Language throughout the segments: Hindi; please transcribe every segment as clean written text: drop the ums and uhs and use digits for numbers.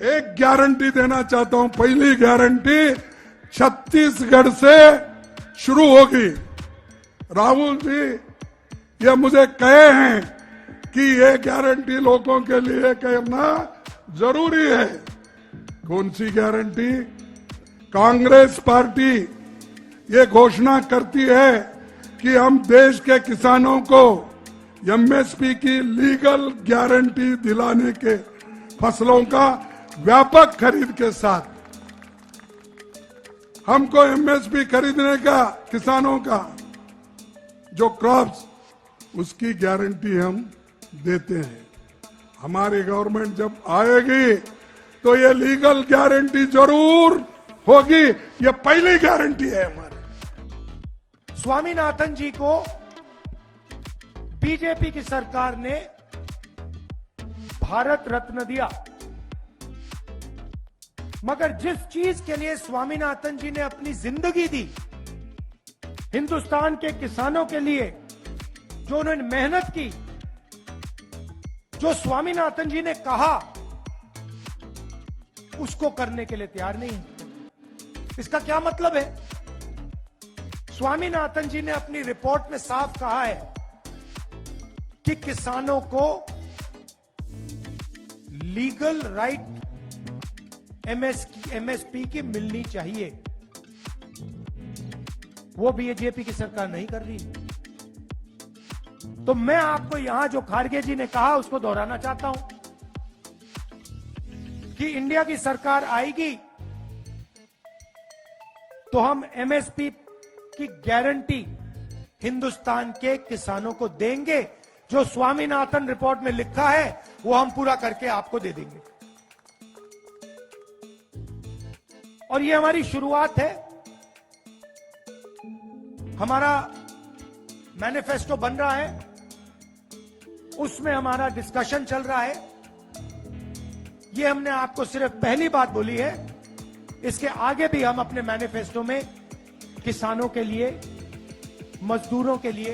एक गारंटी देना चाहता हूं। पहली गारंटी छत्तीसगढ़ से शुरू होगी। राहुल जी ये मुझे कहे हैं कि ये गारंटी लोगों के लिए करना जरूरी है। कौन सी गारंटी? कांग्रेस पार्टी ये घोषणा करती है कि हम देश के किसानों को एमएसपी की लीगल गारंटी दिलाने के फसलों का व्यापक खरीद के साथ हमको एमएसपी खरीदने का किसानों का जो क्रॉप्स उसकी गारंटी हम देते हैं। हमारी गवर्नमेंट जब आएगी तो ये लीगल गारंटी जरूर होगी। ये पहली गारंटी है हमारी। स्वामीनाथन जी को बीजेपी की सरकार ने भारत रत्न दिया, मगर जिस चीज के लिए स्वामीनाथन जी ने अपनी जिंदगी दी, हिंदुस्तान के किसानों के लिए जो उन्होंने मेहनत की, जो स्वामीनाथन जी ने कहा, उसको करने के लिए तैयार नहीं। इसका क्या मतलब है? स्वामीनाथन जी ने अपनी रिपोर्ट में साफ कहा है कि किसानों को लीगल राइट एमएसपी की मिलनी चाहिए। वो बीजेपी की सरकार नहीं कर रही। तो मैं आपको यहां जो खारगे जी ने कहा उसको दोहराना चाहता हूं कि इंडिया की सरकार आएगी तो हम एमएसपी की गारंटी हिंदुस्तान के किसानों को देंगे। जो स्वामीनाथन रिपोर्ट में लिखा है वो हम पूरा करके आपको दे देंगे। और ये हमारी शुरुआत है। हमारा मैनिफेस्टो बन रहा है, उसमें हमारा डिस्कशन चल रहा है। ये हमने आपको सिर्फ पहली बात बोली है। इसके आगे भी हम अपने मैनिफेस्टो में किसानों के लिए, मजदूरों के लिए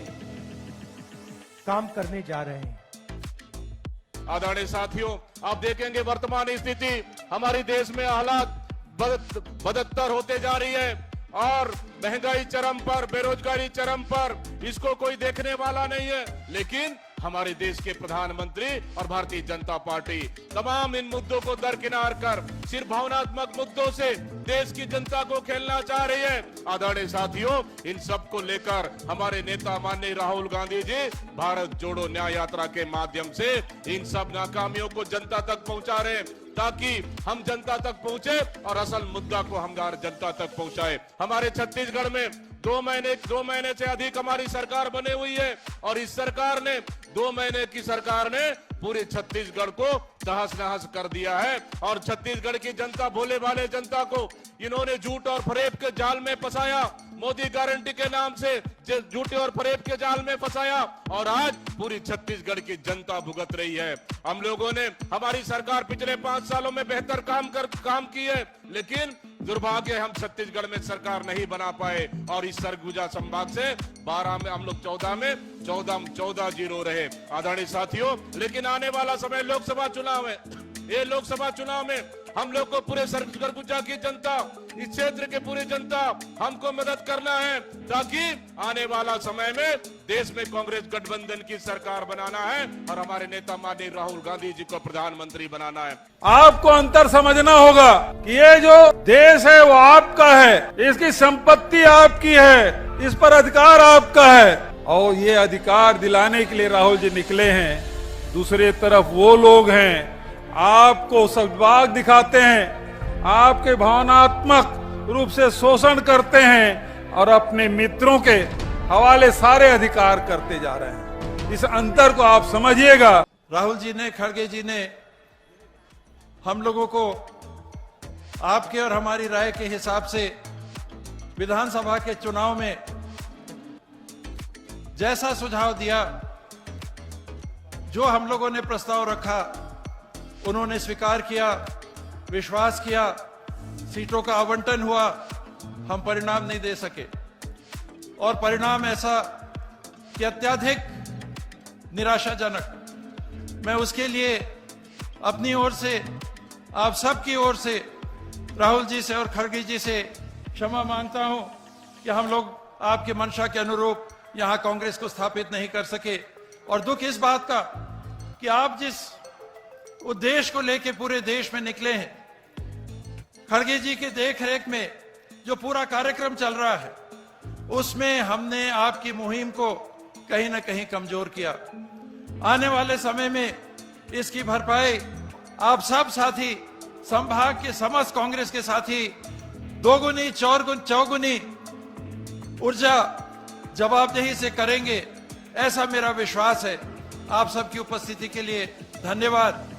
काम करने जा रहे हैं। आदरणीय साथियों, आप देखेंगे वर्तमान स्थिति हमारे देश में हालात बदतर होते जा रही है और महंगाई चरम पर, बेरोजगारी चरम पर, इसको कोई देखने वाला नहीं है। लेकिन हमारे देश के प्रधानमंत्री और भारतीय जनता पार्टी तमाम इन मुद्दों को दरकिनार कर सिर्फ भावनात्मक मुद्दों से देश की जनता को खेलना चाह रही है। आदरणीय साथियों, इन सब को लेकर हमारे नेता माननीय राहुल गांधी जी भारत जोड़ो न्याय यात्रा के माध्यम से इन सब नाकामियों को जनता तक पहुंचा रहे हैं, ताकि हम जनता तक पहुंचे और असल मुद्दा को हम जनता तक पहुंचाए। हमारे छत्तीसगढ़ में 2 महीने से अधिक हमारी सरकार बने हुई है और इस सरकार ने 2 महीने की सरकार ने पूरे छत्तीसगढ़ को तहस नहस कर दिया है। और छत्तीसगढ़ की जनता, भोले भाले जनता को इन्होंने झूठ और फरेब के जाल में फंसाया। मोदी गारंटी के नाम से झूठे और फरेब के जाल में फंसाया और आज पूरी छत्तीसगढ़ की जनता भुगत रही है। हम लोगों ने, हमारी सरकार पिछले 5 सालों में बेहतर काम की है, लेकिन दुर्भाग्य हम छत्तीसगढ़ में सरकार नहीं बना पाए और इस सरगुजा संभाग से 12 में हम लोग 14 जीरो रहे। आदरणीय साथियों, लेकिन आने वाला समय लोकसभा चुनाव है। ये लोकसभा चुनाव में हम लोग को पूरे सरगुजा की जनता, इस क्षेत्र के पूरी जनता हमको मदद करना है, ताकि आने वाला समय में देश में कांग्रेस गठबंधन की सरकार बनाना है और हमारे नेता माननीय राहुल गांधी जी को प्रधानमंत्री बनाना है। आपको अंतर समझना होगा कि ये जो देश है वो आपका है, इसकी संपत्ति आपकी है, इस पर अधिकार आपका है और ये अधिकार दिलाने के लिए राहुल जी निकले हैं। दूसरी तरफ वो लोग हैं आपको सद्भाव दिखाते हैं, आपके भावनात्मक रूप से शोषण करते हैं और अपने मित्रों के हवाले सारे अधिकार करते जा रहे हैं। इस अंतर को आप समझिएगा। राहुल जी ने, खड़गे जी ने हम लोगों को आपके और हमारी राय के हिसाब से विधानसभा के चुनाव में जैसा सुझाव दिया, जो हम लोगों ने प्रस्ताव रखा, उन्होंने स्वीकार किया, विश्वास किया, सीटों का आवंटन हुआ, हम परिणाम नहीं दे सके और परिणाम ऐसा कि अत्यधिक निराशाजनक। मैं उसके लिए अपनी ओर से आप सबकी ओर से राहुल जी से और खड़गे जी से क्षमा मांगता हूं कि हम लोग आपके मंशा के अनुरूप यहां कांग्रेस को स्थापित नहीं कर सके। और दुख इस बात का कि आप जिस उद्देश्य को लेकर पूरे देश में निकले हैं, खड़गे जी के देखरेख में जो पूरा कार्यक्रम चल रहा है, उसमें हमने आपकी मुहिम को कहीं ना कहीं कमजोर किया। आने वाले समय में इसकी भरपाई आप सब साथी, संभाग के समस्त कांग्रेस के साथी दोगुनी चौगुनी ऊर्जा जवाबदेही से करेंगे, ऐसा मेरा विश्वास है। आप सबकी उपस्थिति के लिए धन्यवाद।